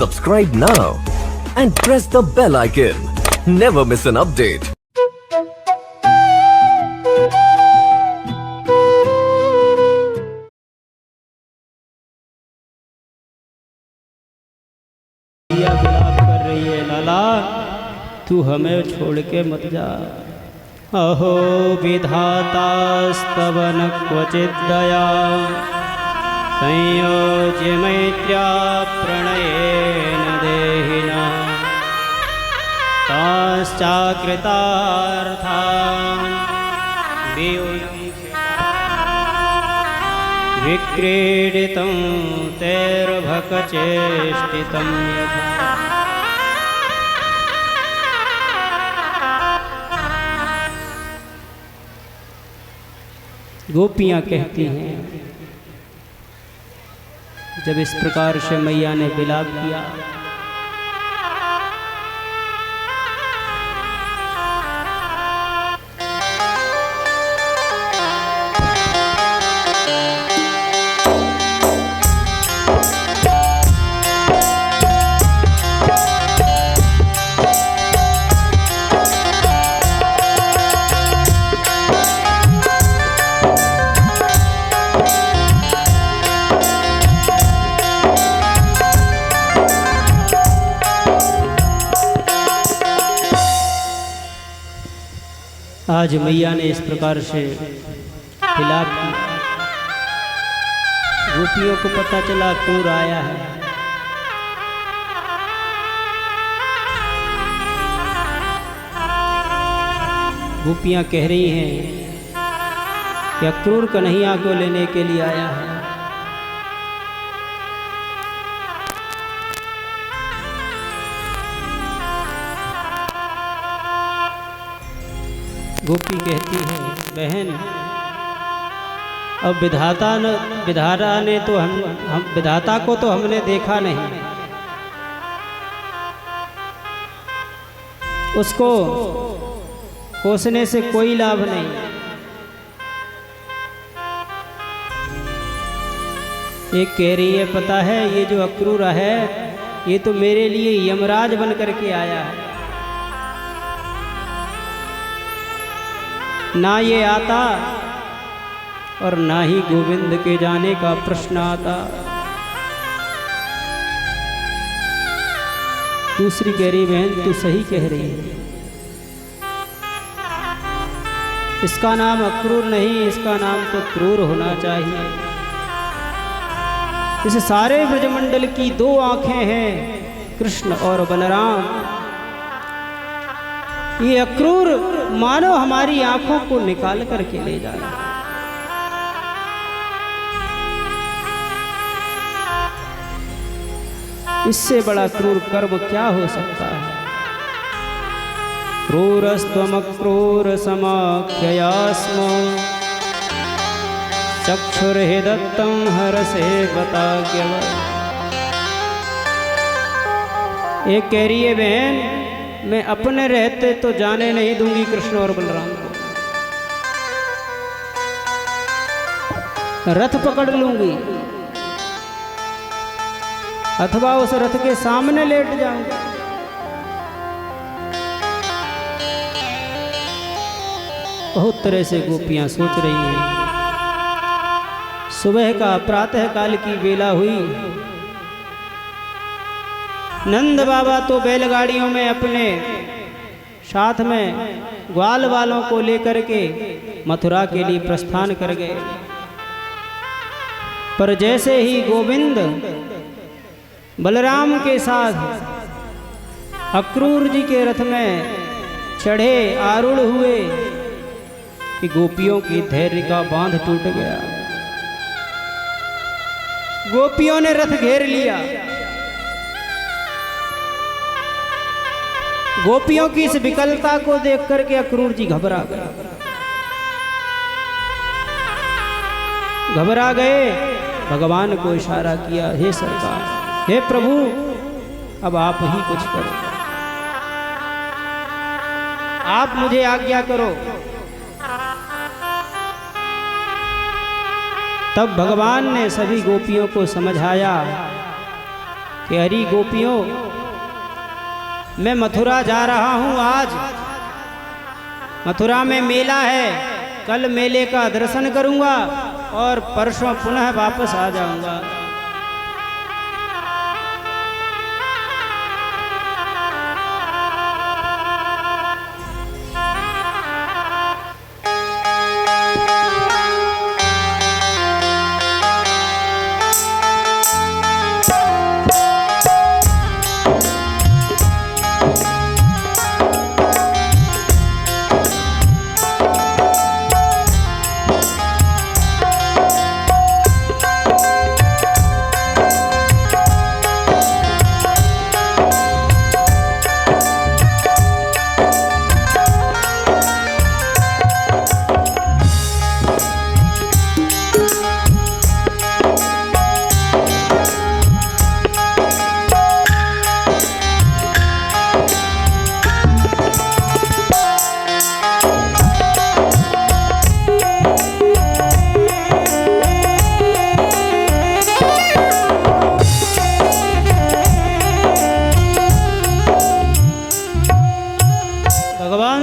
Subscribe now and press the bell icon. Never miss an update. विलाप कर रही है, लाला तू हमें छोड़ के मत जा। अहो विधातास्तवन क्वचित् दया संयोज्य मैत्र्या प्रणयेन देहिना ताश्चाकृतार्थान् विक्रीडितं तैर्भकचेष्टितं यथा। गोपियाँ कहती हैं, जब इस प्रकार से मैया ने विलाप किया, आज मैया ने इस प्रकार से विलाप किया। गोपियों को पता चला क्रूर आया है। गोपियां कह रही हैं कि अक्रूर कन्हैया को लेने के लिए आया है। गोपी कहती है, बहन अब विधाता ने तो हम विधाता को तो हमने देखा नहीं, उसको कोसने से कोई लाभ नहीं। एक कह रही है, पता है ये जो अक्रूर है ये तो मेरे लिए यमराज बन करके आया है, ना ये आता और ना ही गोविंद के जाने का प्रश्न आता। दूसरी कह रही, बहन तू सही कह रही है, इसका नाम अक्रूर नहीं, इसका नाम तो क्रूर होना चाहिए। इस सारे ब्रजमंडल की दो आंखें हैं, कृष्ण और बलराम। ये अक्रूर मानो हमारी आंखों को निकाल करके ले जाए। इससे बड़ा क्रूर कर्म क्या हो सकता है। क्रूरस्त्वमक्रूर समाख्ययास्म चक्षुर्हिदत्तं हरसे बताग्यवत्। एक कह रही है, बहन मैं अपने रहते तो जाने नहीं दूंगी कृष्ण और बलराम को, रथ पकड़ लूंगी अथवा उस रथ के सामने लेट जाऊंगी। बहुत तरह से गोपियां सोच रही हैं। सुबह का प्रातः काल की बेला हुई। नंद बाबा तो बैलगाड़ियों में अपने साथ में ग्वाल वालों को लेकर के मथुरा के लिए प्रस्थान कर गए। पर जैसे ही गोविंद बलराम के साथ अक्रूर जी के रथ में चढ़े, आरूढ़ हुए कि गोपियों की धैर्य का बांध टूट गया। गोपियों ने रथ घेर लिया। गोपियों की इस विकलता को देख करके अक्रूर जी घबरा गए। भगवान को इशारा किया, हे सरकार, हे प्रभु, अब आप ही कुछ करो, आप मुझे आज्ञा करो। तब भगवान ने सभी गोपियों को समझाया कि हरी गोपियों, मैं मथुरा जा रहा हूँ। आज मथुरा में मेला है, कल मेले का दर्शन करूँगा और परसों पुनः वापस आ जाऊँगा।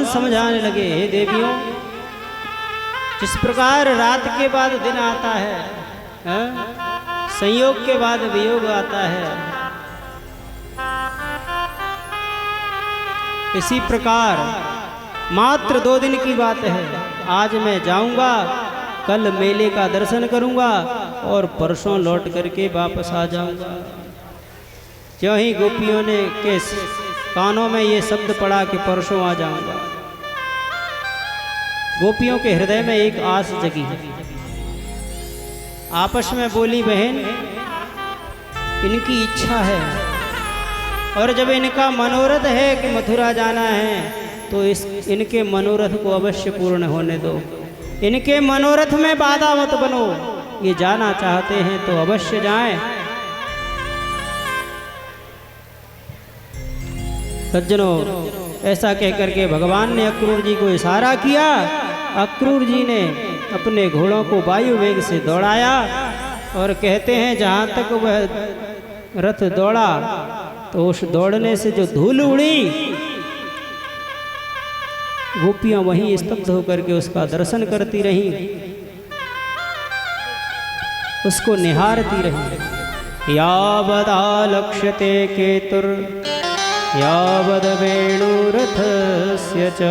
समझाने लगे, हे देवियों, जिस प्रकार रात के बाद दिन आता है, संयोग के बाद वियोग आता है, इसी प्रकार मात्र 2 दिन की बात है। आज मैं जाऊंगा, कल मेले का दर्शन करूंगा और परसों लौट करके वापस आ जाऊंगा। ज्यों ही गोपियों ने के कानों में ये शब्द पड़ा कि परसों आ जाऊंगा, गोपियों के हृदय में एक आस जगी। आपस में बोली, बहन इनकी इच्छा है और जब इनका मनोरथ है कि मथुरा जाना है तो इनके मनोरथ को अवश्य पूर्ण होने दो। इनके मनोरथ में बाधा मत बनो। ये जाना चाहते हैं तो अवश्य जाएं। सज्जनों, ऐसा कहकर के भगवान ने अक्रूर जी को इशारा किया। अक्रूर जी ने अपने घोड़ों को वायु वेग से दौड़ाया और कहते हैं जहाँ तक वह रथ दौड़ा तो उस दौड़ने से जो धूल उड़ी, गोपियां वहीं स्तब्ध होकर के उसका दर्शन करती रहीं, उसको निहारती रहीं। यावदालक्ष्यते केतुर यावद वेणुरथस्य च।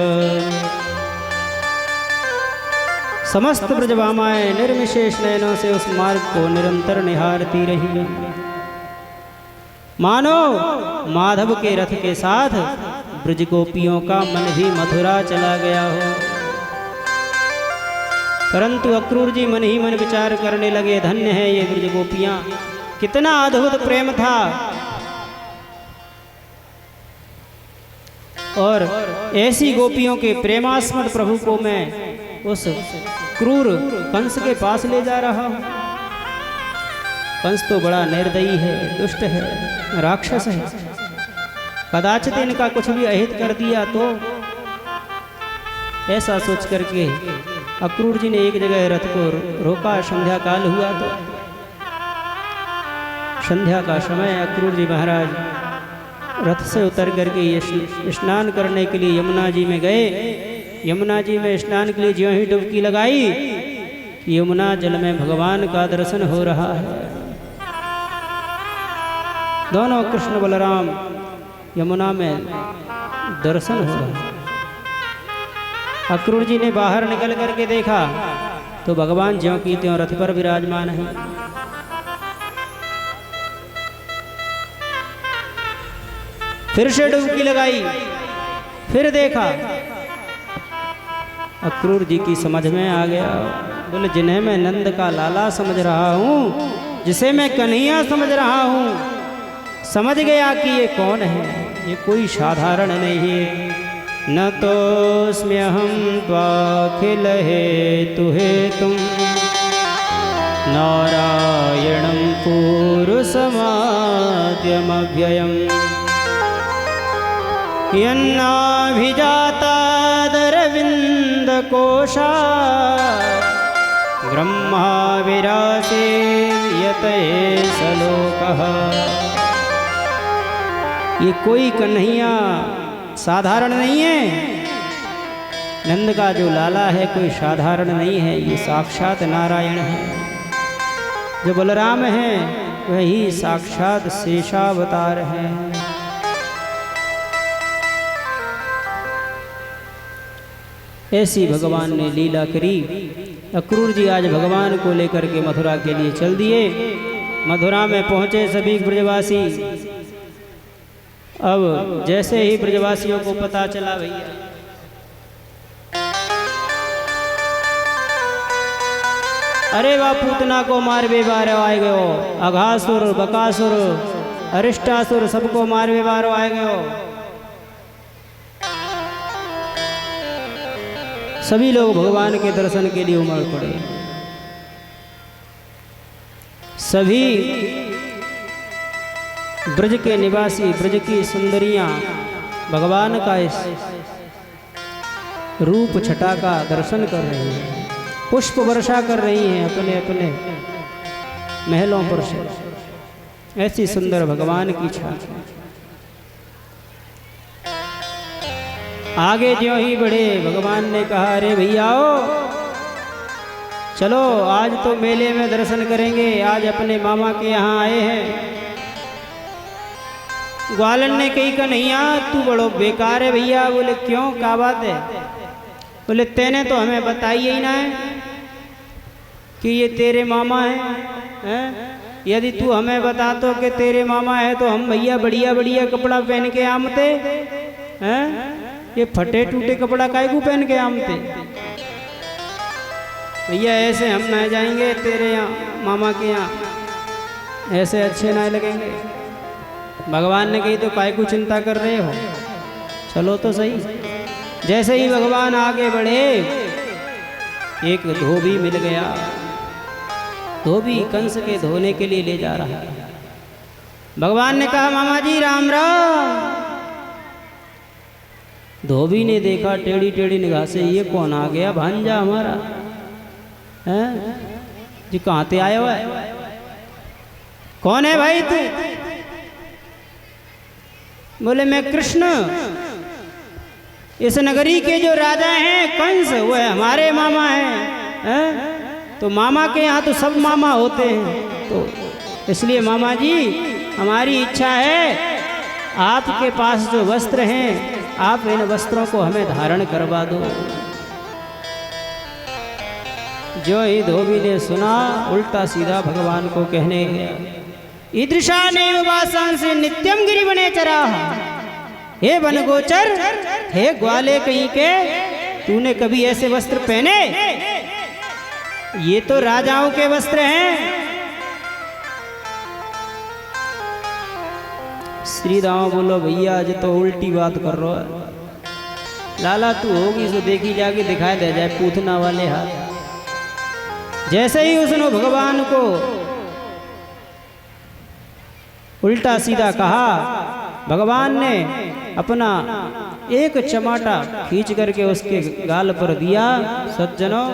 समस्त ब्रजभामाएं निर्विशेष नयनों से उस मार्ग को निरंतर निहारती रही, मानो माधव के रथ के साथ ब्रज गोपियों का मन भी मथुरा चला गया हो। परंतु अक्रूर जी मन ही मन विचार करने लगे, धन्य है ये ब्रज गोपियां, कितना अद्भुत प्रेम था। और ऐसी गोपियों के प्रेमास्मद प्रभु को मैं उस क्रूर कंस के पास ले जा रहा हूं। कंस तो बड़ा निर्दयी है, दुष्ट है, राक्षस है। कदाचित इनका कुछ भी अहित कर दिया तो। ऐसा सोच करके अक्रूर जी ने एक जगह रथ को रोका। संध्या काल हुआ तो संध्या का समय अक्रूर जी महाराज रथ से उतर करके स्नान करने के लिए यमुना जी में गए। यमुना जी में स्नान के लिए ज्यों ही डुबकी लगाई, यमुना जल में भगवान का दर्शन हो रहा है। दोनों कृष्ण बलराम यमुना में दर्शन हो रहा है। अक्रूर जी ने बाहर निकल करके देखा तो भगवान ज्यों की त्यों रथ पर विराजमान है। फिर से डुबकी लगाई, फिर देखा, अक्रूर जी की समझ में आ गया। बोले, जिन्हें मैं नंद का लाला समझ रहा हूँ, जिसे मैं कन्हैया समझ रहा हूँ, समझ गया कि ये कौन है। ये कोई साधारण नहीं है। न तोस्म्यहं त्वाखिल हेतुहे तुम नारायणं पुरुषमाद्यमव्ययम् यन्नाभिजातादरविन्दकोशा ब्रह्मा विरासे यतये सलोकः ये कोई कन्हैया साधारण नहीं है। नंद का जो लाला है कोई साधारण नहीं है, ये साक्षात नारायण है। जो बलराम है वही साक्षात शेषावतार है। ऐसी भगवान ने लीला करी। अक्रूर जी आज भगवान को लेकर के मथुरा के लिए चल दिए। मथुरा में पहुंचे सभी ब्रजवासी। अब जैसे ही ब्रजवासियों को पता चला भैया अरे वाह पूतना को मारवे बारो आए गयो, अघासुर बकासुर अरिष्टासुर सबको मारवे बारो आए गयो। सभी लोग भगवान के दर्शन के लिए उमड़ पड़े। सभी ब्रज के निवासी, ब्रज की सुंदरियां भगवान का इस रूप छटा का दर्शन कर रही हैं, पुष्प वर्षा कर रही हैं अपने अपने महलों पर से। ऐसी सुंदर भगवान की छाया। आगे ज्यों ही बढ़े भगवान ने कहा अरे भैया चलो आज तो मेले में दर्शन करेंगे, आज अपने मामा के यहाँ आए हैं। ग्वालन ने कही कन्हैया तू बड़ो बेकार है भैया। बोले क्यों, क्या बात है? बोले तेने तो हमें बताइए ही ना है कि ये तेरे मामा हैं। यदि तू हमें बता तो कि तेरे मामा है तो हम भैया बढ़िया बढ़िया कपड़ा पहन के आमते हैं। ये फटे टूटे कपड़ा काहे को पहन के आमते? भैया ऐसे हम ना जाएंगे तेरे यहाँ मामा के यहाँ, ऐसे अच्छे ना लगेंगे। भगवान ने कही तो काहे को चिंता कर रहे हो, चलो तो सही। जैसे ही भगवान आगे बढ़े एक धोबी मिल गया। धोबी कंस के धोने के लिए ले जा रहा है। भगवान ने कहा मामा जी राम राम। धोबी ने देखा टेढ़ी टेढ़ी निगाह से, ये कौन आ गया भांजा हमारा है जी, कहाँ ते आया हुआ है? कौन है भाई तू? बोले मैं कृष्ण, इस नगरी के जो राजा हैं कंस वो है हमारे मामा हैं। तो मामा के यहाँ तो सब मामा होते हैं, तो इसलिए मामा जी हमारी इच्छा है आपके पास जो वस्त्र हैं आप इन वस्त्रों को हमें धारण करवा दो। जो ही धोबी ने सुना उल्टा सीधा भगवान को कहने गया ईदृशा नैव वासांसि नित्यम गिरिवने चरा। हे वनगोचर, हे ग्वाले कहीं के, तूने कभी ऐसे वस्त्र पहने? ये तो राजाओं के वस्त्र हैं। श्री राम बोलो भैया आज तो उल्टी बात कर रहा है। लाला तू होगी सो देखी जाके दिखाई दे जाए पूतना वाले हाथ। जैसे ही उसने भगवान को उल्टा सीधा कहा, भगवान ने अपना एक चमाटा खींच करके उसके गाल पर दिया। सज्जनों,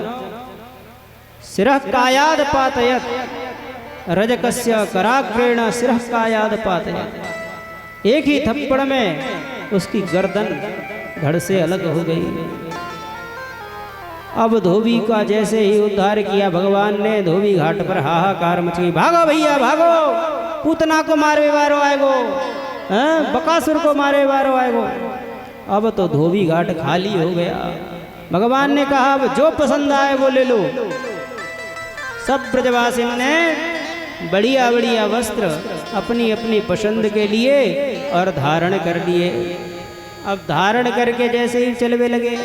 सिरह कायाद पातयत रजकस्य कराग्रेण सिरह कायाद पातयत। एक ही थप्पड़ में उसकी गर्दन धड़ से अलग हो गई। अब धोबी का जैसे ही उद्धार किया भगवान ने, धोबी घाट पर हाहाकार मच गई। भागो भैया भागो, पूतना को मारे वारो आएगो, बकासुर को मारे वारो आएगो। अब तो धोबी घाट खाली हो गया। भगवान ने कहा अब जो पसंद आए वो ले लो। सब ब्रजवासी ने बढ़िया बढ़िया वस्त्र अपनी अपनी पसंद के लिए और धारण कर लिए। अब धारण करके जैसे ही चलवे लगे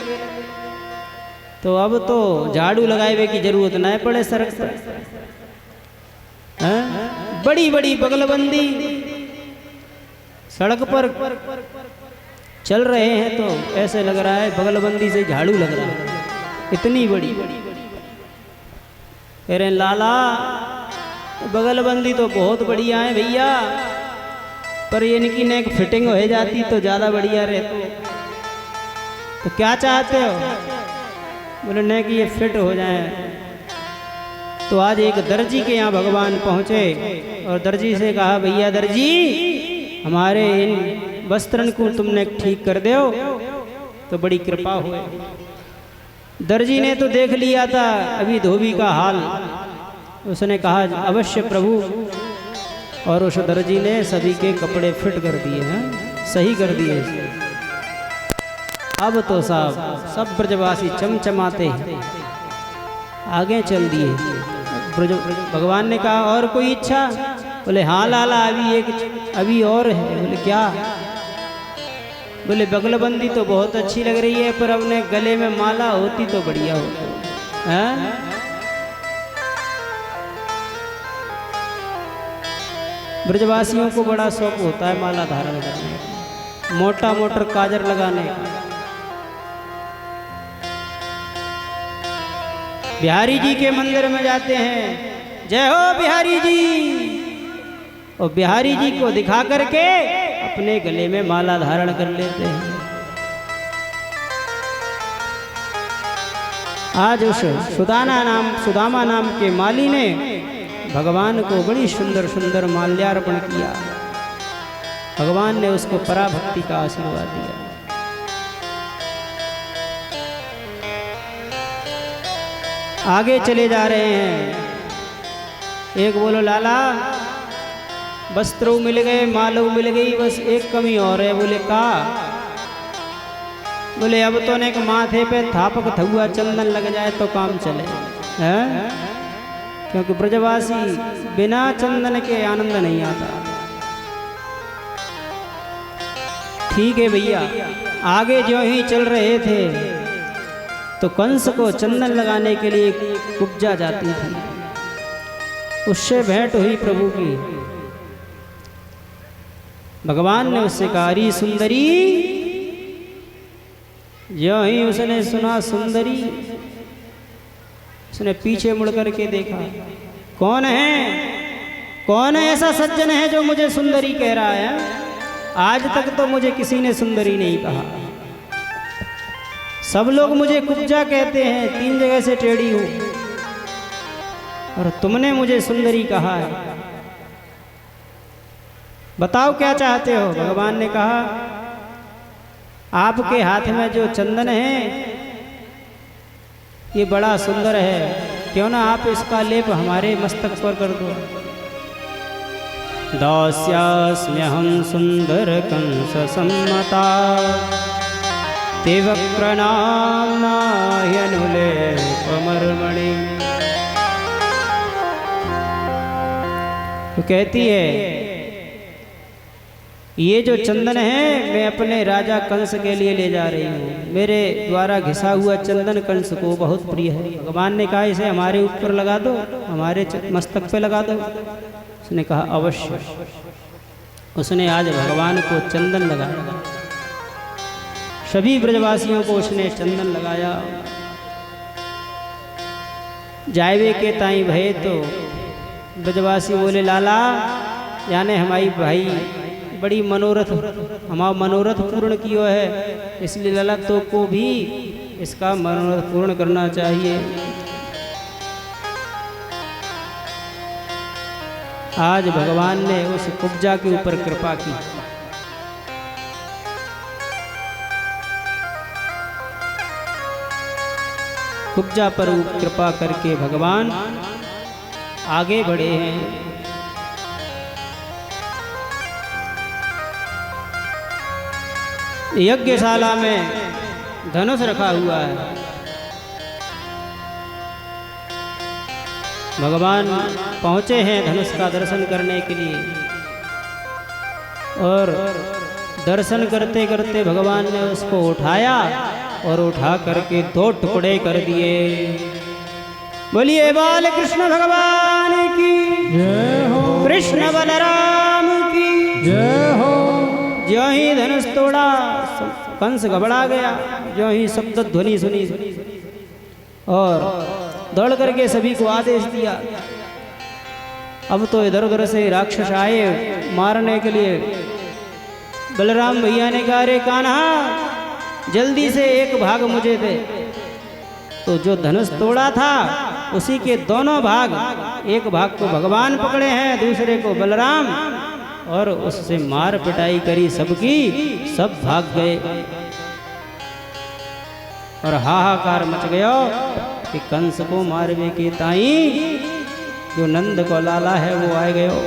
तो अब तो झाड़ू लगाए की जरूरत न पड़े सड़क पर। बड़ी बड़ी बगलबंदी सड़क पर चल रहे हैं तो ऐसे लग रहा है बगलबंदी से झाड़ू लग रहा है, इतनी बड़ी। कह रहे लाला बगलबंदी तो बहुत बढ़िया है भैया, पर इनकी नेक फिटिंग हो जाती तो ज़्यादा बढ़िया रहती। तो क्या चाहते हो? बोले नहीं कि ये फिट हो जाए। तो आज एक दर्जी के यहाँ भगवान पहुँचे और दर्जी से कहा भैया दर्जी हमारे इन वस्त्रन को तुमने ठीक कर दो तो बड़ी कृपा हुए। दर्जी ने तो देख लिया था अभी धोबी का हाल, उसने कहा अवश्य प्रभु, और उस दर्जी ने सभी के कपड़े फिट कर दिए हैं, सही कर दिए। अब तो साहब सब ब्रजवासी चमचमाते आगे चल दिए। भगवान ने कहा और कोई इच्छा? बोले हाँ लाला, अभी और है। बोले क्या? बोले बगलबंदी तो बहुत अच्छी लग रही है, पर अपने गले में माला होती तो बढ़िया होता है। ब्रजवासियों को बड़ा शौक होता है माला धारण करने का, मोटा मोटर काजर लगाने का। बिहारी जी के मंदिर में जाते हैं, जय हो बिहारी जी, और बिहारी जी को दिखा करके अपने गले में माला धारण कर लेते हैं। आज उस सुदामा नाम के माली ने भगवान को बड़ी सुंदर सुंदर माल्यार्पण किया। भगवान ने उसको पराभक्ति का आशीर्वाद दिया। आगे चले जा रहे हैं। एक बोलो लाला वस्त्रों मिल गए, मालू मिल गई, बस एक कमी और है। बोले का? बोले अब तो ने माथे पे थापक थुआ चंदन लग जाए तो काम चले हैं, क्योंकि ब्रजवासी बिना चंदन के आनंद नहीं आता। ठीक है भैया। आगे जो ही चल रहे थे तो कंस को चंदन लगाने के लिए कुब्जा जाती थी, उससे भेंट हुई प्रभु की। भगवान ने उससे कहा अरे सुंदरी। जो ही उसने सुना सुंदरी, उसने पीछे मुड़ करके देखा, कौन है? कौन है ऐसा सज्जन है जो मुझे सुंदरी कह रहा है? आज तक तो मुझे किसी ने सुंदरी नहीं कहा, सब लोग मुझे कुब्जा कहते हैं, 3 जगह से टेढ़ी हूं, और तुमने मुझे सुंदरी कहा है। बताओ क्या चाहते हो? भगवान ने कहा आपके हाथ में जो चंदन है ये बड़ा सुंदर है, क्यों ना आप इसका लेप हमारे मस्तक पर कर दो। दास्यास्म्यहं सुंदर कंस सम्मता ते वक्रनाम्ना ह्यनुलेपमर्मणि। तो कहती है ये जो चंदन है मैं अपने राजा कंस के लिए ले जा रही हूँ। मेरे द्वारा घिसा हुआ चंदन कंस को बहुत प्रिय है। भगवान ने कहा इसे हमारे ऊपर लगा दो, हमारे मस्तक पे लगा दो। उसने कहा अवश्य। उसने आज भगवान को चंदन लगाया, सभी ब्रजवासियों को उसने चंदन लगाया। जायवे के ताई भये तो ब्रजवासी बोले लाला यानी हमारी भाई बड़ी मनोरथ, हमारा मनोरथ पूर्ण किया है, इसलिए लाला तो को भी इसका मनोरथ पूर्ण करना चाहिए। आज भगवान ने उस कुब्जा के ऊपर कृपा की। कुब्जा पर कृपा करके भगवान आगे बढ़े हैं। यज्ञशाला में धनुष रखा हुआ है। भगवान पहुंचे हैं धनुष का दर्शन करने के लिए, और दर्शन करते करते भगवान ने उसको उठाया और उठा करके 2 टुकड़े कर दिए। बोलिए बाल कृष्ण भगवान की जय हो, कृष्ण बलराम की जय हो। जो ही धनुष तोड़ा कंस घबरा गया, जो ही शब्द ध्वनि सुनी और दौड़ करके सभी को आदेश दिया। अब तो इधर उधर से राक्षस आए मारने के लिए। बलराम भैया ने कहा अरे कान्हा जल्दी से एक भाग मुझे दे। तो जो धनुष तोड़ा था उसी के दोनों भाग, एक भाग को भगवान पकड़े हैं, दूसरे को बलराम, और उससे मार पिटाई करी सबकी, सब भाग गए और हाहाकार मच गया कि कंस को मारवे के ताई जो नंद को लाला है वो आ गयो।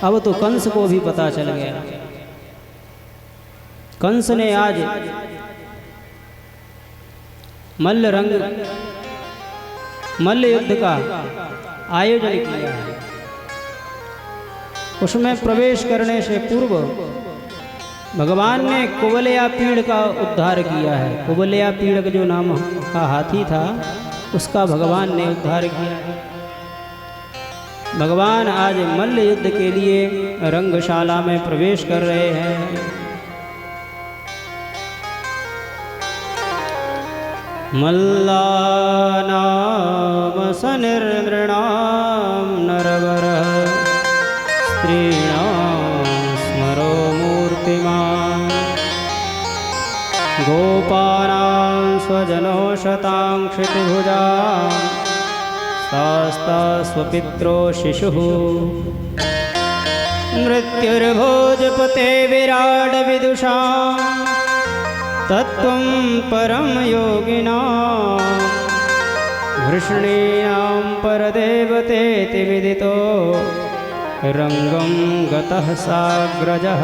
अब तो कंस को भी पता चल गया। कंस ने आज मल्ल युद्ध का आयोजन किया है। उसमें प्रवेश करने से पूर्व भगवान ने कुबलया पीड़ का उद्धार किया है। कुबलया पीड़ का जो नाम का हाथी था उसका भगवान ने उद्धार किया है। भगवान आज मल्ल युद्ध के लिए रंगशाला में प्रवेश कर रहे हैं। मल्लानाम सनिर्नृणाम नरवरः स्त्रीणां स्मरो मूर्तिमान् गोपानां स्वजनो शतां क्षितिभुजां शास्ता स्वपित्रो शिशुः मृत्युर्भोजपते विराड विदुषां तत्त्वं परम योगिनां वृष्णीनां परदेवतेति विदितो रंगम गतः साग्रजः।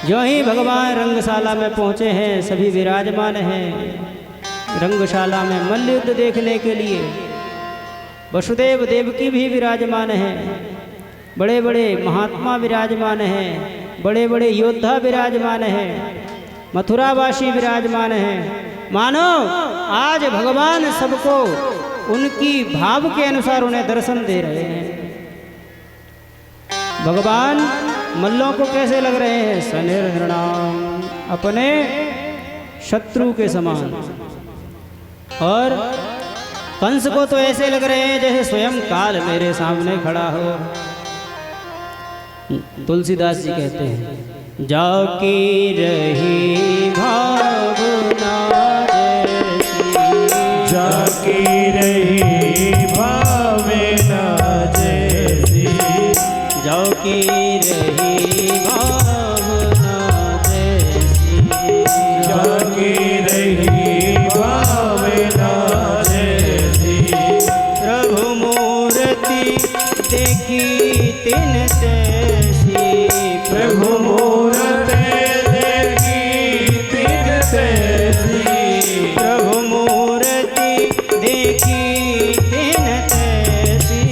जो ही भगवान रंगशाला में पहुँचे हैं सभी विराजमान हैं। रंगशाला में मल्ल युद्ध देखने के लिए वसुदेव देवकी भी विराजमान हैं, बड़े बड़े महात्मा विराजमान हैं, बड़े बड़े योद्धा विराजमान हैं, मथुरावासी विराजमान हैं। मानो आज भगवान सबको उनकी भाव के अनुसार उन्हें दर्शन दे रहे हैं। भगवान मल्लों को कैसे लग रहे हैं? सनिर्नृणाम, अपने शत्रु के समान। और कंस को तो ऐसे लग रहे हैं जैसे स्वयं काल मेरे सामने खड़ा हो। तुलसीदास जी कहते हैं जाकी रही भावना जैसी, जाकी रही भावना जैसी, जाकी रही भावना जैसी, जाकी रही भावना जैसी। प्रभु मूर्ति देखी तिन तैसी, प्रभु मूर्ति देखी तिन तैसी, प्रभु मूर्ति देखी तिन तैसी,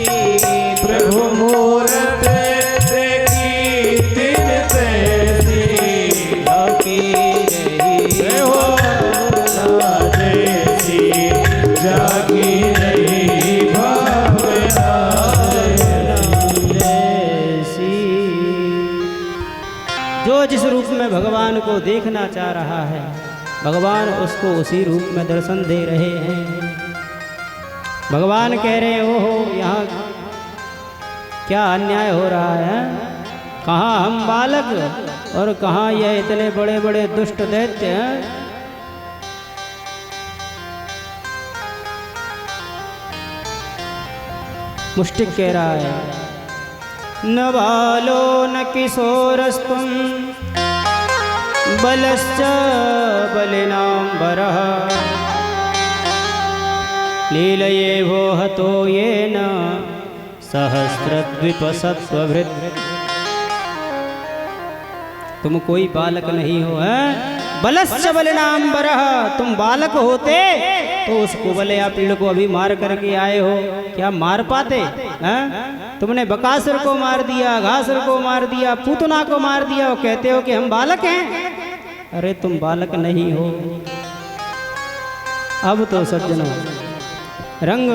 प्रभु मूर्ति देखी तिन तैसी। जाकी रही भावना जैसी, जागी रही भावना जैसी। जो जिस रूप में भगवान को देखना चाह रहा है भगवान उसको उसी रूप में दर्शन दे रहे हैं। भगवान कह रहे हैं ओहो यहाँ क्या अन्याय हो रहा है, कहाँ हम बालक और कहाँ यह इतने बड़े बड़े दुष्ट दैत्य हैं। मुष्टिक कह रहा है न बालो न किशोरस्त्वं बलश्च बलिनाम्बरः लीलये वो हतो येन सहस्रद्विपसत्वभृत्। तुम कोई बालक नहीं हो है, बलश्च बलिनाम्बरः, तुम बालक होते तो उस कुबलया पीड़ को अभी मार करके आए हो, क्या मार पाते हैं? तुमने बकासुर को मार दिया, घासुर को मार दिया, पूतना को मार दिया, वो कहते हो कि हम बालक हैं। अरे तुम बालक नहीं हो। अब तो सज्जनों रंग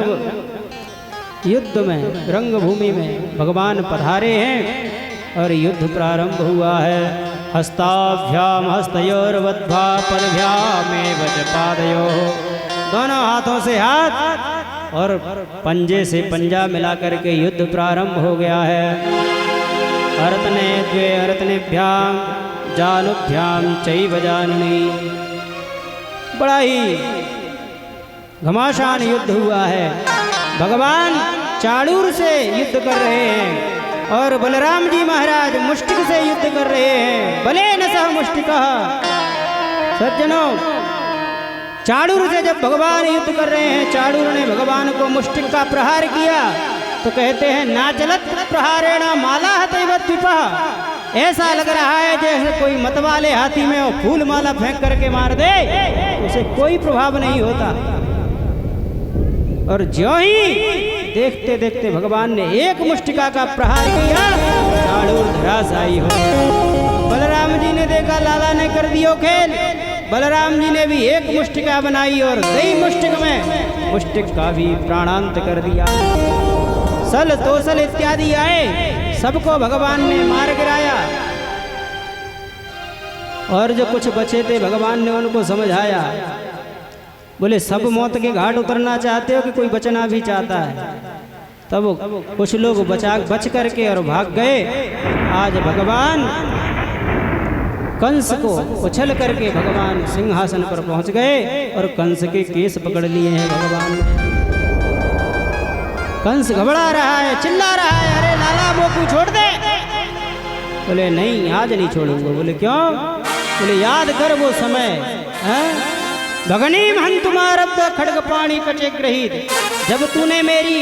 युद्ध में रंगभूमि में भगवान पधारे हैं और युद्ध प्रारंभ हुआ है। हस्ताभ्याम हस्तयोर्वद्भा पदभ्यामेव च पादयोः, दोनों हाथों से हाथ और पंजे से पंजा मिला करके युद्ध प्रारंभ हो गया है। हरतने द्वे हरतनेभ्याम जानुभ्याम चैव जानुनी, बड़ा ही घमासान युद्ध हुआ है। भगवान चाणूर से युद्ध कर रहे हैं और बलराम जी महाराज मुष्टिक से युद्ध कर रहे हैं। भले न सह मुष्टिका। सज्जनों, चाणूर से जब भगवान युद्ध कर रहे हैं, चाणूर ने भगवान को मुष्टिक का प्रहार किया तो कहते हैं ना चलत प्रहारेण माला हतैवत विपः। ऐसा लग रहा है जैसे कोई मतवाले हाथी में वो फूल माला फेंक करके मार दे, उसे कोई प्रभाव नहीं होता। और ज्यों ही देखते देखते भगवान ने एक मुष्टिका का प्रहार किया, चाणूर धराशायी हो गया। बलराम जी ने देखा लाला ने कर दियो खेल। बलराम जी ने भी एक मुष्टिका बनाई और दही मुष्टिक में मुष्टिक का भी प्राणांत कर दिया। सल तोसल इत्यादि आए, सबको भगवान ने मार गिराया। और जो कुछ बचे थे भगवान ने उनको समझाया। बोले सब मौत के घाट उतरना चाहते हो कि कोई बचना भी चाहता है? तब कुछ लोग बच करके और भाग गए। आज भगवान कंस को उछल करके भगवान सिंहासन पर पहुंच गए और कंस के केस पकड़ लिए हैं भगवान ने। कंस घबरा रहा है, चिल्ला रहा है, अरे लाला मोकू छोड़ दे। बोले नहीं, आज नहीं छोड़ूंगा। बोले क्यों? बोले याद कर वो समय, भगनीम हंतुमारब्ध खड्ग पाणी कचे ग्रहीत, जब तूने मेरी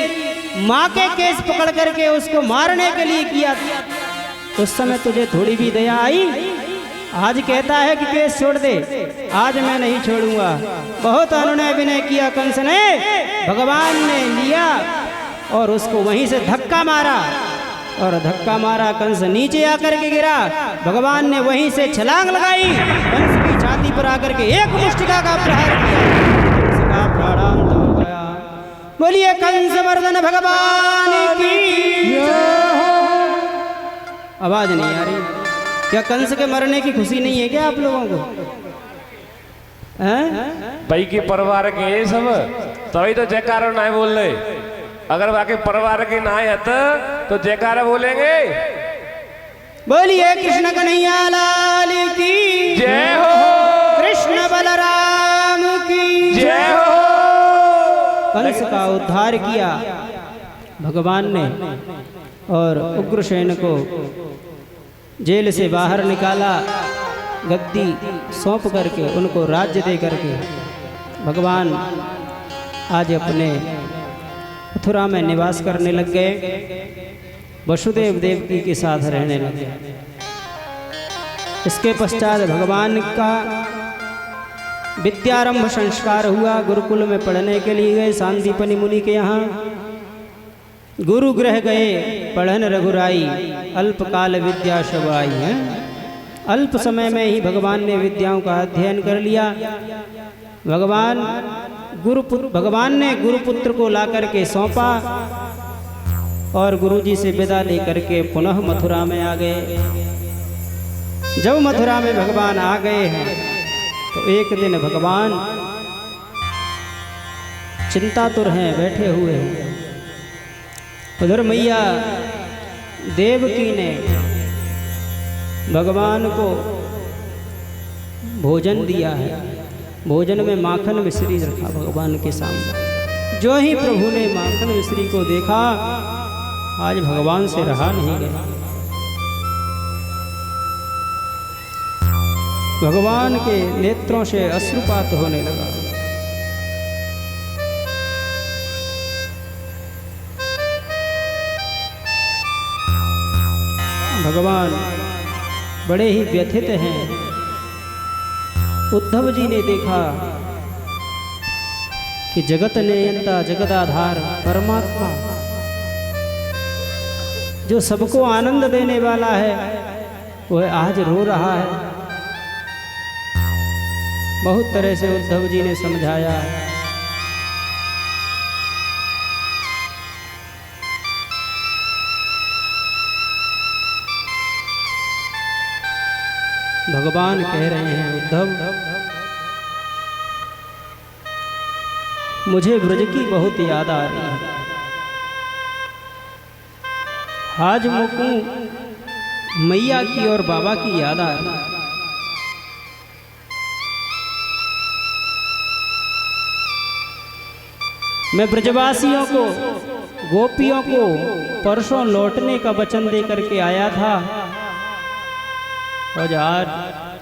माँ के केस पकड़ करके उसको मारने के लिए किया था, उस समय तुझे थोड़ी भी दया आई? आज कहता है कि केस छोड़ दे। आज मैं नहीं छोड़ूंगा। बहुत अनुनय विनय किया कंस ने, भगवान ने लिया और उसको वहीं से धक्का मारा। और धक्का मारा, कंस नीचे आकर के गिरा। भगवान ने वहीं से छलांग लगाई, कंस की छाती पर आकर के एक मुष्टिका का प्रहार किया। कंस का प्राणांत हो गया। बोलिए कंस मर्दन भगवान की। आवाज नहीं आ रही क्या? कंस के मरने की खुशी नहीं है क्या आप लोगों को? भाई के परिवार के ये सब तभी तो जयकारा ना बोल रहे। अगर बाकी परिवार के ना है तो जयकारा बोलेंगे। बोलिए कृष्ण कन्हैया लाल की जय हो, कृष्ण बलराम की जय हो। कंस का उद्धार किया भगवान ने और उग्रसेन को जेल से बाहर निकाला, गद्दी सौंप करके उनको राज्य दे करके भगवान आज अपने मथुरा में निवास करने लग गए। वसुदेव देवकी के साथ रहने लगे। इसके पश्चात भगवान का विद्यारंभ संस्कार हुआ। गुरुकुल में पढ़ने के लिए गए सांदीपनि मुनि के यहाँ। गुरु गृह गए पढ़न रघुराई, अल्पकाल विद्या सब आई है। अल्प समय में ही भगवान ने विद्याओं का अध्ययन कर लिया। भगवान ने गुरुपुत्र को ला करके सौंपा और गुरुजी से विदा लेकर के पुनः मथुरा में आ गए। जब मथुरा में भगवान आ गए हैं तो एक दिन भगवान चिंतातुर हैं, बैठे हुए हैं। उधर मैया देवकी ने भगवान को भोजन दिया है। भोजन में माखन मिश्री रखा भगवान के सामने। जो ही प्रभु ने माखन मिश्री को देखा, आज भगवान से रहा नहीं गया। भगवान के नेत्रों से अश्रुपात होने लगा। भगवान बड़े ही व्यथित हैं। उद्धव जी ने देखा कि जगत नियंता जगदाधार परमात्मा जो सबको आनंद देने वाला है वह आज रो रहा है। बहुत तरह से उद्धव जी ने समझाया। भगवान कह रहे हैं, उद्धव मुझे ब्रज की बहुत याद आ रही है। आज मुझको मैया की और बाबा की याद आ रही है। मैं ब्रजवासियों को, गोपियों को परसों लौटने का वचन दे करके आया था और आज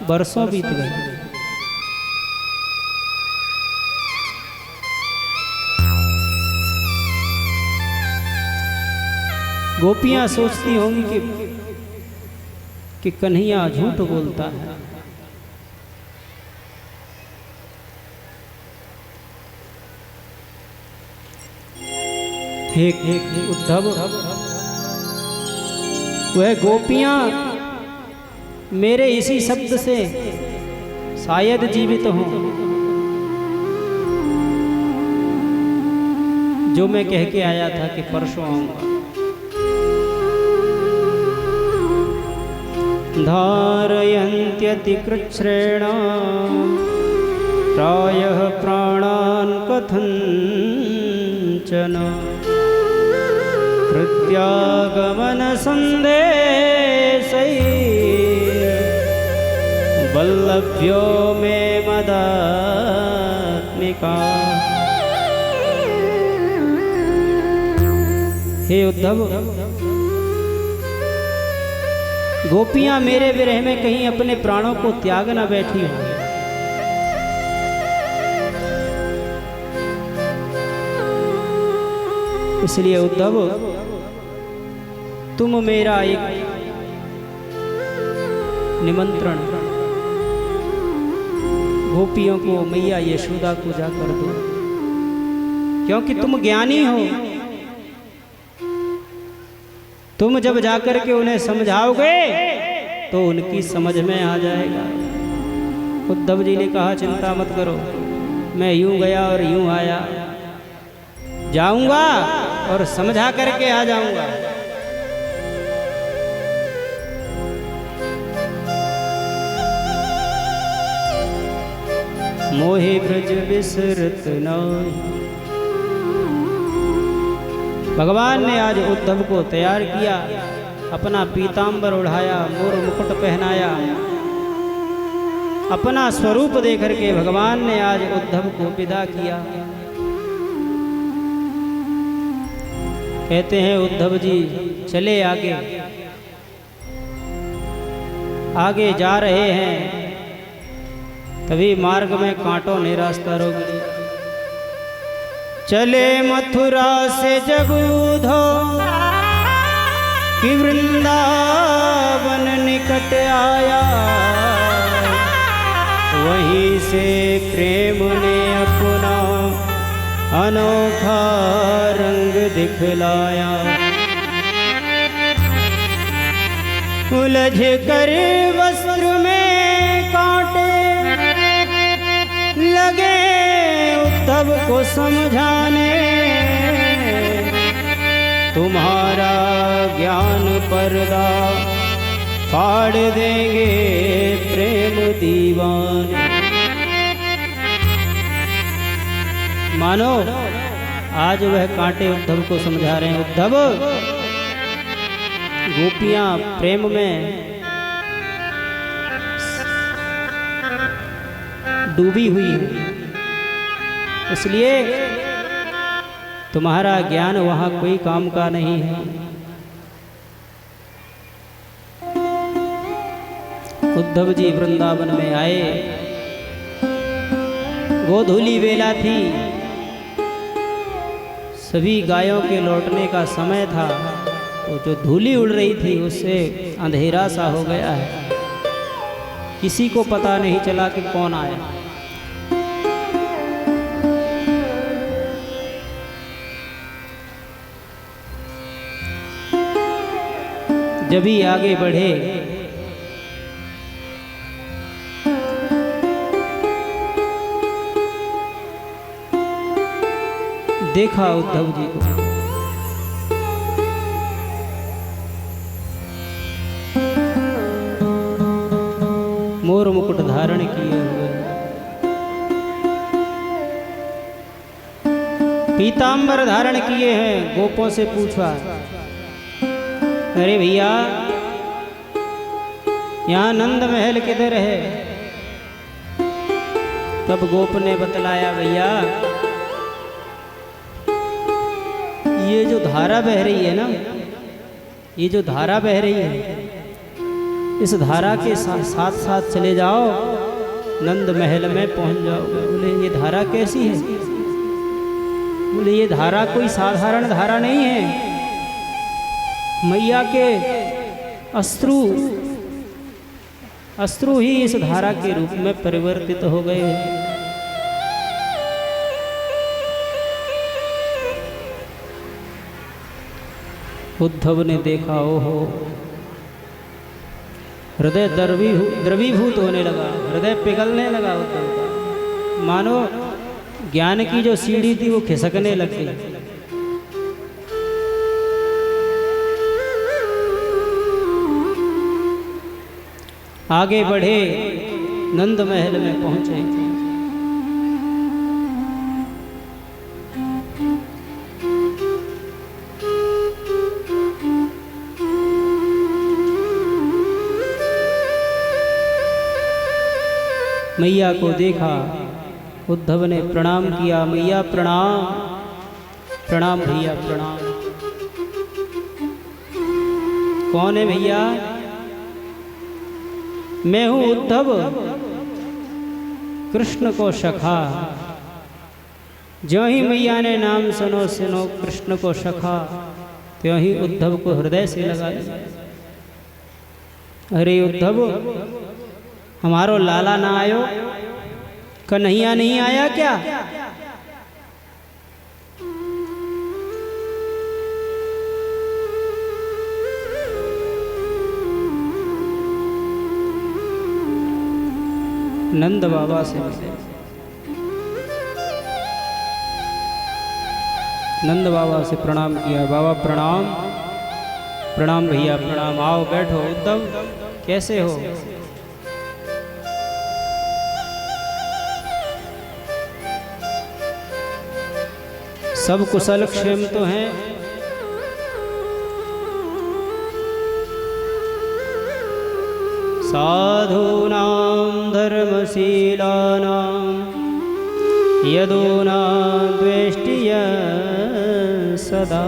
बरसों बीत गए। गोपियां सोचती होंगी कि कन्हैया झूठ बोलता है। हे उद्धव, वह गोपियां मेरे इसी शब्द से शायद जीवित हों जो मैं कह के आया था कि परसों आऊंगा। धारयन्त्यति कृच्छ्रेण प्रायः प्राणान् कथञ्चन प्रत्यागमन संदेशै वल्लभ्यो मे मदात्मिका। हे उद्धव, गोपियां मेरे विरह में कहीं अपने प्राणों को त्याग न बैठी हो। इसलिए उद्धव, तुम मेरा एक निमंत्रण गोपियों को मैया यशोदा को जाकर दो, क्योंकि तुम ज्ञानी हो। तुम जब जाकर के उन्हें समझाओगे तो उनकी समझ में आ जाएगा। उद्धव जी ने कहा, चिंता मत करो, मैं यूं गया और यूं आया, जाऊंगा और समझा करके आ जाऊंगा। मोहे ब्रज बिसरत नाहि। भगवान ने आज उद्धव को तैयार किया, अपना पीतांबर उढ़ाया, मोर मुकुट पहनाया, अपना स्वरूप देकर के भगवान ने आज उद्धव को विदा किया। कहते हैं उद्धव जी चले आगे, आगे जा रहे हैं, तभी मार्ग में कांटों ने रास्ता रोक दिया। चले मथुरा से जगूधो कि वृंदावन निकट आया, वहीं से प्रेम ने अपना अनोखा रंग दिखलाया। उलझ कर वस्त्र में कांटे लगे उद्धव को समझाने, तुम्हारा ज्ञान पर्दा फाड़ देंगे प्रेम दीवाने। मानो आज वह कांटे उद्धव को समझा रहे हैं। उद्धव, गोपियां प्रेम में डूबी हुई है, इसलिए तुम्हारा ज्ञान वहां कोई काम का नहीं है। उद्धव जी वृंदावन में आए, गोधूली वेला थी, सभी गायों के लौटने का समय था, तो जो धूली उड़ रही थी उससे अंधेरा सा हो गया है, किसी को पता नहीं चला कि कौन आया। जब ही आगे बढ़े देखा उद्धव जी को, मोर मुकुट धारण किए हुए, पीतांबर धारण किए हैं। गोपों से पूछा, अरे भैया यहाँ नंद महल किधर है? तब गोप ने बतलाया, भैया ये जो धारा बह रही है ना, ये जो धारा बह रही है, इस धारा के साथ साथ चले जाओ, नंद महल में पहुंच जाओगे। बोले ये धारा कैसी है? बोले ये धारा कोई साधारण धारा नहीं है, मैया के अश्रु ही इस धारा के रूप में परिवर्तित हो गए। उद्धव ने देखा, ओहो, हृदय द्रवीभूत होने लगा, हृदय पिघलने लगा उद्धव का, मानो ज्ञान की जो सीढ़ी थी वो खिसकने लग गई। आगे बढ़े, नंद महल में पहुंचे। मैया को देखा, उद्धव ने प्रणाम किया, मैया प्रणाम। प्रणाम भैया प्रणाम। कौन है भैया? मैं हूं उद्धव, कृष्ण को सखा। ज्यों ही मैया ने नाम सुनो सुनो कृष्ण को सखा, त्यों ही उद्धव को हृदय से लगा लिया। अरे उद्धव, हमारो लाला ना आयो? कन्हैया नहीं आया क्या? नंद बाबा से मिले। नंद बाबा से प्रणाम किया, बाबा प्रणाम। प्रणाम भैया प्रणाम। आओ बैठो। उद्धव कैसे हो? सब कुशल क्षेम तो हैं? साधूनां धर्मशीलानां यदूना द्वेष्टिय सदा।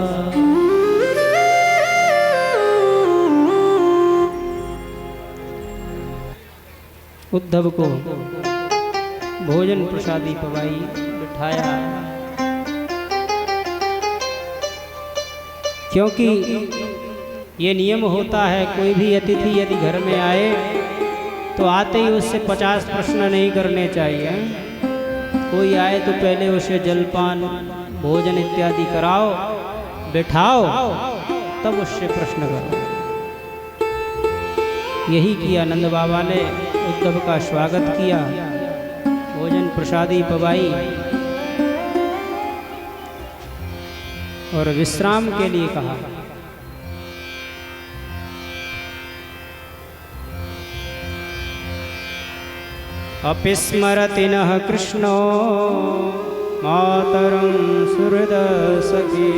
उद्धव को भोजन प्रसादी पवाई, बिठाया, क्योंकि ये नियम होता है, कोई भी अतिथि यदि घर में आए तो आते ही उससे 50 प्रश्न नहीं करने चाहिए। कोई आए तो पहले उसे जलपान भोजन इत्यादि कराओ, बिठाओ, तब उससे प्रश्न करो। यही किया नंद बाबा ने। उद्धव का स्वागत किया, भोजन प्रसादी पवाई और विश्राम के लिए कहा। अपिस्मरति नः कृष्णो मातरं सुहृद सखी।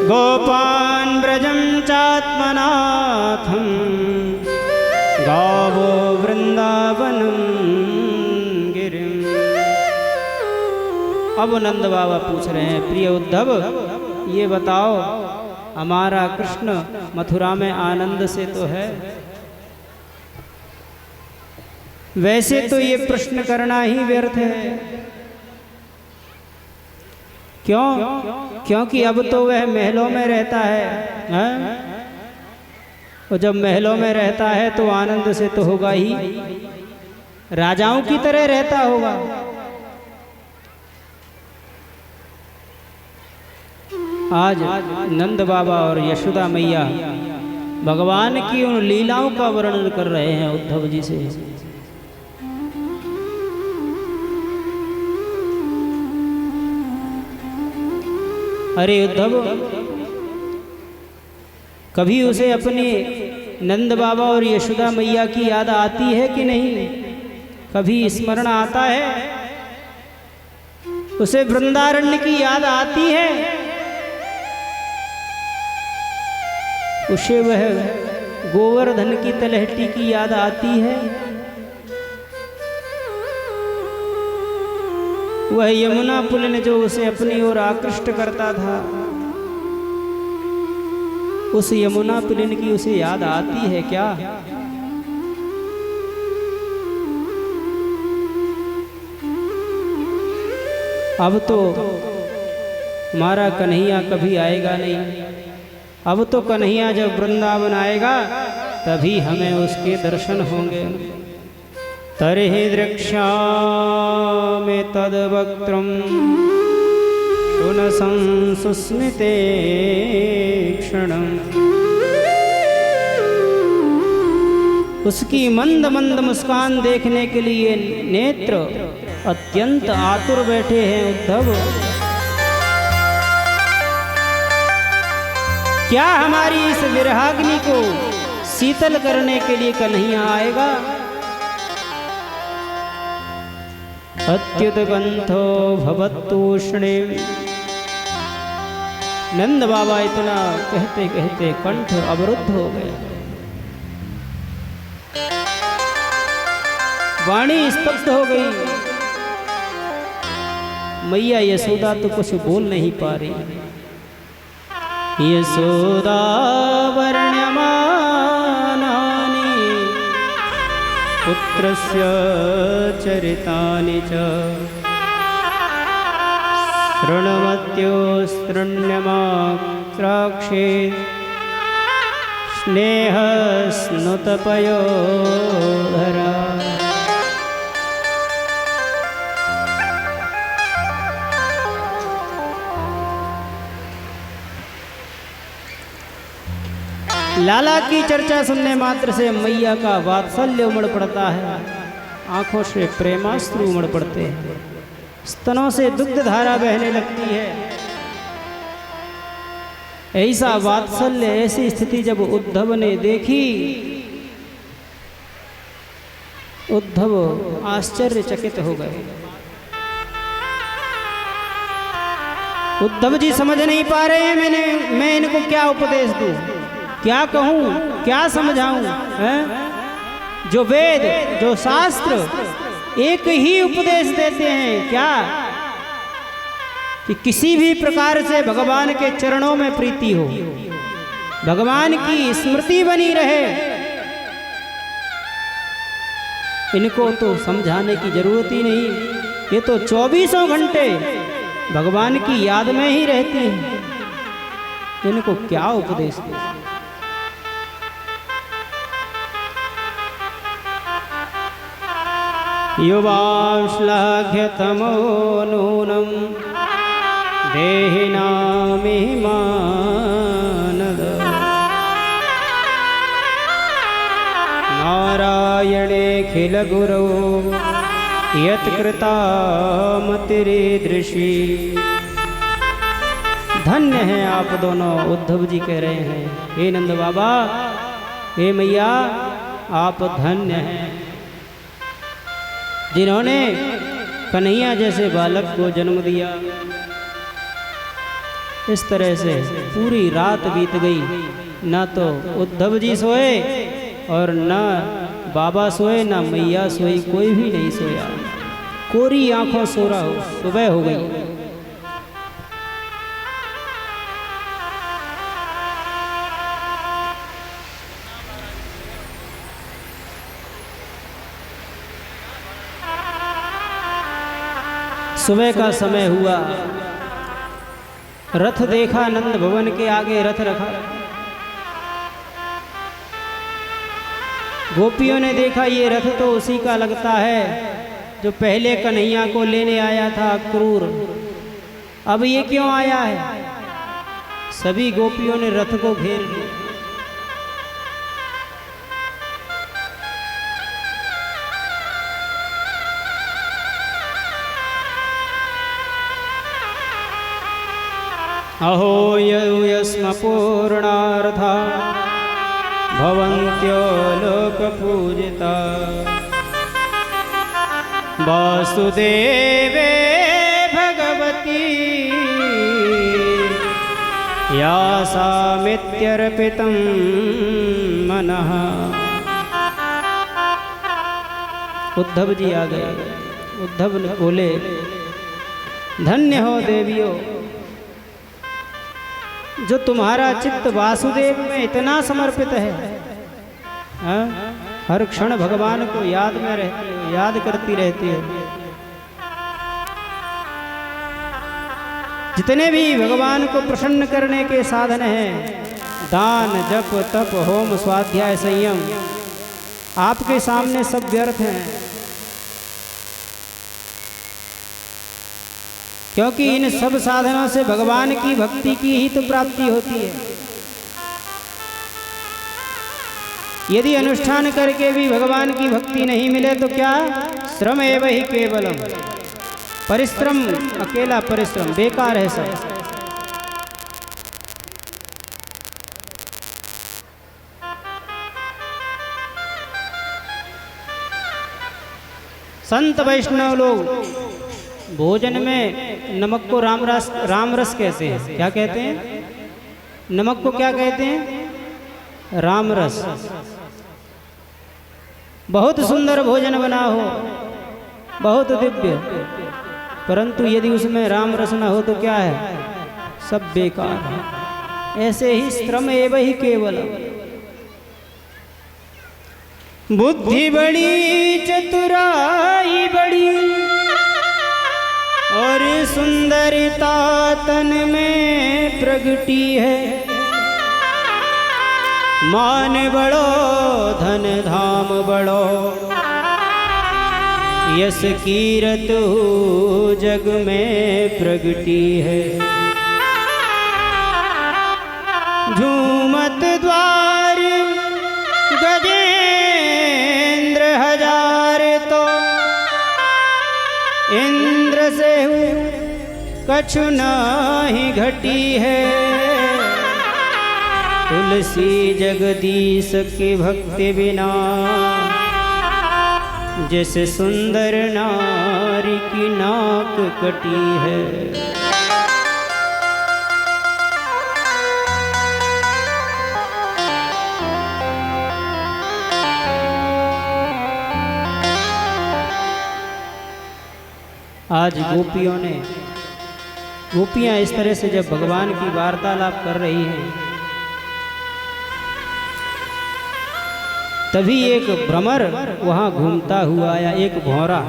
गोपान् व्रजं चात्मनाथं गावो वृंदावनं गिरिम्। अब नंद बाबा पूछ रहे हैं, प्रिय उद्धव ये बताओ, हमारा कृष्ण मथुरा में आनंद से तो है? वैसे तो ये प्रश्न करना ही व्यर्थ है। क्यों? क्योंकि अब तो वह महलों में रहता है, और जब महलों में रहता है तो आनंद से तो होगा ही, राजाओं की तरह रहता होगा। आज नंद बाबा और यशोदा मैया भगवान की उन लीलाओं का वर्णन कर रहे हैं उद्धव जी से। अरे उद्धव, कभी उसे अपने नंद बाबा और यशोदा मैया की याद आती है कि नहीं? कभी स्मरण आता है? उसे वृंदारण्य की याद आती है? उसे वह गोवर्धन की तलहटी की याद आती है? वह यमुना पुलिन जो उसे अपनी ओर आकृष्ट करता था, उस यमुना पुलिन की उसे याद आती है क्या? अब तो हमारा कन्हैया कभी आएगा नहीं। अब तो कन्हैया जब वृंदावन आएगा तभी हमें उसके दर्शन होंगे। तर्हि द्रक्ष्यामि तद्वक्त्रं शुनसं सुस्मिते क्षणम्। उसकी मंद मंद मुस्कान देखने के लिए नेत्र अत्यंत आतुर बैठे हैं उद्धव। क्या हमारी इस विरहाग्नि को शीतल करने के लिए कन्हैया आएगा? अत्युत्कंठो भवत्तूष्णे। नंद बाबा इतना कहते कहते कंठ अवरुद्ध हो गया, वाणी स्तब्ध हो गई। मैया यशोदा तो कुछ बोल नहीं पा रही। यशोदा वर्ण्यमानानि पुत्रस्य चरितानि च शृण्वत्योस्त्रण्यमात्राक्षे स्नेहस्नुतपयोधरा। लाला की चर्चा सुनने मात्र से मैया का वात्सल्य उमड़ पड़ता है, आंखों से प्रेमाश्रु उमड़ पड़ते हैं, स्तनों से दुग्ध धारा बहने लगती है। ऐसा वात्सल्य, ऐसी स्थिति जब उद्धव ने देखी, उद्धव आश्चर्यचकित हो गए। उद्धव जी समझ नहीं पा रहे हैं मैं इनको क्या उपदेश दूं, क्या कहूं, क्या समझाऊं? जो वेद, जो शास्त्र एक ही उपदेश देते हैं क्या? कि किसी भी प्रकार से भगवान के चरणों में प्रीति हो, भगवान की स्मृति बनी रहे। इनको तो समझाने की जरूरत ही नहीं, ये तो 24 घंटे भगवान की याद में ही रहती हैं। इनको क्या उपदेश दे? युवाश्लाघ्यतमो नूनं देहिनामिमानद। नारायणेऽखिलगुरौ यत्कृतामतिरीदृशी। धन्य हैं आप दोनों, उद्धव जी कह रहे हैं। हे नंद बाबा, हे मैया, आप धन्य हैं जिन्होंने कन्हैया जैसे बालक को जन्म दिया। इस तरह से पूरी रात बीत गई, ना तो उद्धव जी सोए और ना बाबा सोए, ना मैया सोई, कोई भी नहीं सोया। कोरी आंखों सो रहा हो, सुबह हो गई। सुबह का समय हुआ, रथ देखा, नंद भवन के आगे रथ रखा। गोपियों ने देखा ये रथ तो उसी का लगता है जो पहले कन्हैया को लेने आया था क्रूर, अब ये क्यों आया है? सभी गोपियों ने रथ को घेर लिया। अहो यस्म पूर्णार्था भवन्त्यो लोकपूजिता। वासुदेवे भगवती यासामित्यर्पितं मनः। उद्धव जी आ गए। उद्धव ने बोले, धन्य हो देवियों जो तुम्हारा चित्त वासुदेव में इतना समर्पित है। हाँ? हर क्षण भगवान को याद में रहती हो, याद करती रहती है। जितने भी भगवान को प्रसन्न करने के साधन हैं, दान, जप, तप, होम, स्वाध्याय, संयम, आपके सामने सब व्यर्थ हैं, क्योंकि इन सब साधनों से भगवान की भक्ति की ही तो प्राप्ति होती है। यदि अनुष्ठान करके भी भगवान की भक्ति नहीं मिले तो क्या? श्रम एवं ही केवलम, परिश्रम, अकेला परिश्रम, बेकार है सब। संत वैष्णव लोग भोजन में नमक को राम रस कहते हैं। क्या कहते हैं? नमक को क्या कहते हैं? राम रस। बहुत सुंदर भोजन बना हो, बहुत दिव्य, परंतु यदि उसमें राम रस न हो तो क्या है? सब बेकार है। ऐसे ही श्रम एवं ही केवल। बुद्धि बड़ी, चतुराई बड़ी, और सुंदरता तन में प्रगटी है। मान बड़ो, धन धाम बड़ो, यस कीरत जग में प्रगटी है। झूमत द्वार गजेंद्र हजार, तो इंद्र से कछु नाही घटी है। तुलसी जगदीश के भक्ति बिना, जैसे सुंदर नारी की नाक कटी है। आज गोपियां इस तरह से जब भगवान की वार्तालाप कर रही हैं, तभी एक भ्रमर वहां घूमता हुआ आया, एक भौरा।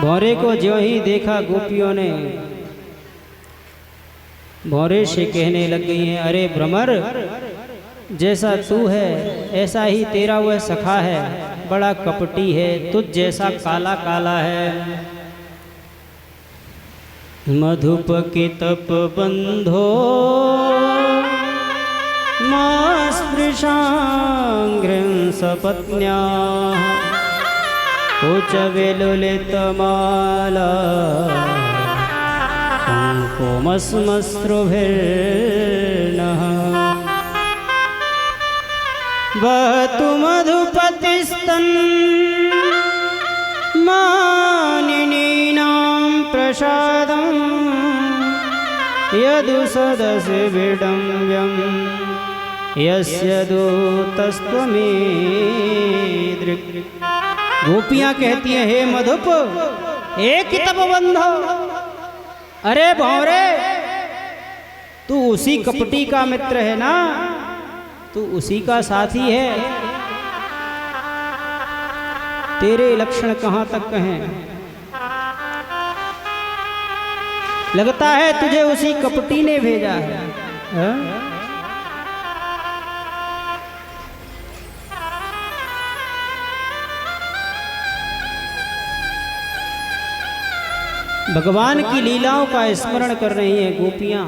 भौरे को ज्यों ही देखा, गोपियों ने भौरे से कहने लग गई हैं, अरे भ्रमर, जैसा तू है ऐसा ही तेरा वह सखा है, बड़ा कपटी है, तुझ जैसा काला काला है। मधुप के तप बंधो मास्पृशांघ्रिं सपत्न्या, उचवे ललितमाला कुमस्मश्रुभिर्नः। वहतु मधुपतिस्तन मानिनीनां प्रसादं, यदु सदसि विडम्ब्यं यस्य दूतस्त्वमीदृक्। गोपियां कहती हैं, हे मधुप, हे तपबंधो, अरे भौरे, तू उसी कपटी का मित्र है ना, तू उसी का साथी है। तेरे लक्षण कहाँ तक कहें? लगता है तुझे उसी कपटी ने भेजा है। भगवान की लीलाओं का स्मरण कर रही हैं गोपियां।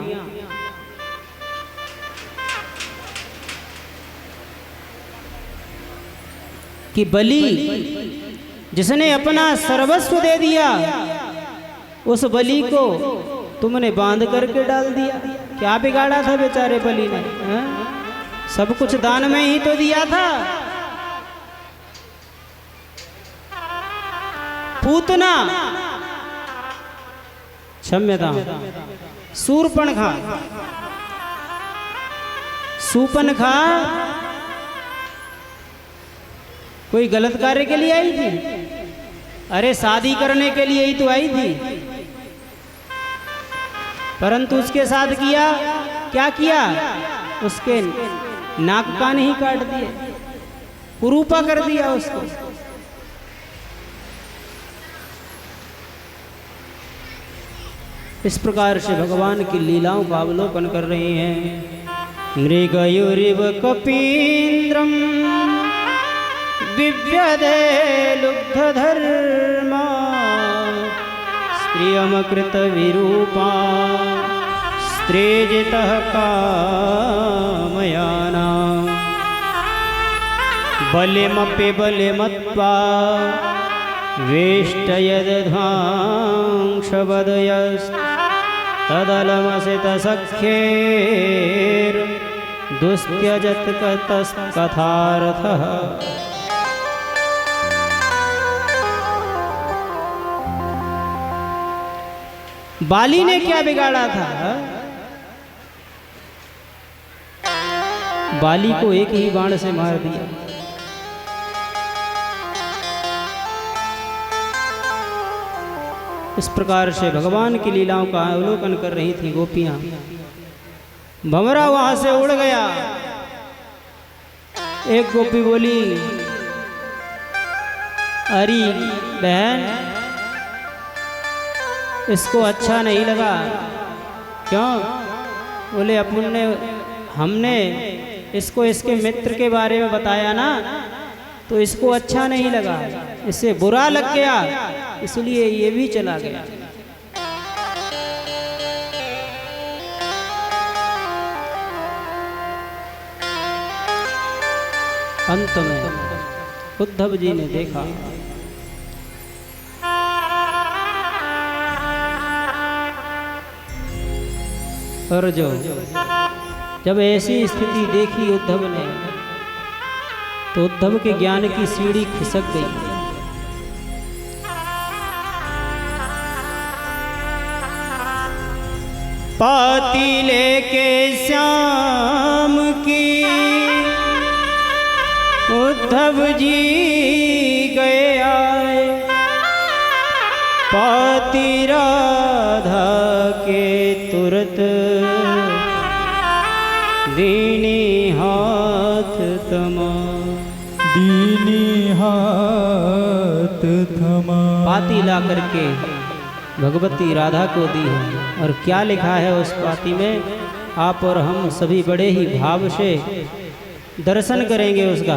कि बलि जिसने अपना सर्वस्व दे दिया, उस बलि को तुमने बांध करके डाल दिया। क्या बिगाड़ा था बेचारे बलि ने? सब कुछ दान में ही तो दिया था। पूतना, क्षम्यता, शूर्पणखा, कोई गलत कार्य के लिए आई थी? अरे शादी करने के लिए ही तो आई थी। परंतु उसके साथ क्या किया? उसके नाक कान ही काट दिए, कुरूपा कर दिया उसको। इस प्रकार से भगवान की लीलाओं का अवलोकन कर रहे हैं। मृगयुरिव कपीन्द्रम बिभ्यदे लुब्धधर्मा स्त्रियमकृत विरूपा स्त्रीजितः कामयाना बलिमपि बलिमत्वा वेष्टयद्ध्वांशवदयस्तदलमसितसख्येर् दुस्त्यजत कथार्थः। बाली ने क्या बिगाड़ा था? बाली को एक ही बाण से मार दिया। इस प्रकार से भगवान की लीलाओं का अवलोकन कर रही थी गोपियां। भंवरा वहां से उड़ गया। एक गोपी बोली, अरे बहन, इसको अच्छा नहीं लगा। क्यों? बोले हमने इसको इसके मित्र के बारे में बताया ना, तो इसको अच्छा नहीं लगा, इसे बुरा लग गया, इसलिए ये भी चला गया। अंत में उद्धव जी ने देखा और जब ऐसी स्थिति देखी उद्धव ने, तो उद्धव के ज्ञान की सीढ़ी खिसक गई। पाती लेके श्याम की उद्धव जी गए आए, पाती राधा के तुरत दीनी हाथ थमा, दीनी हाथ थमा। पाती ला करके भगवती राधा को दी है। और क्या लिखा है उस पाती में, आप और हम सभी बड़े ही भाव से दर्शन करेंगे उसका।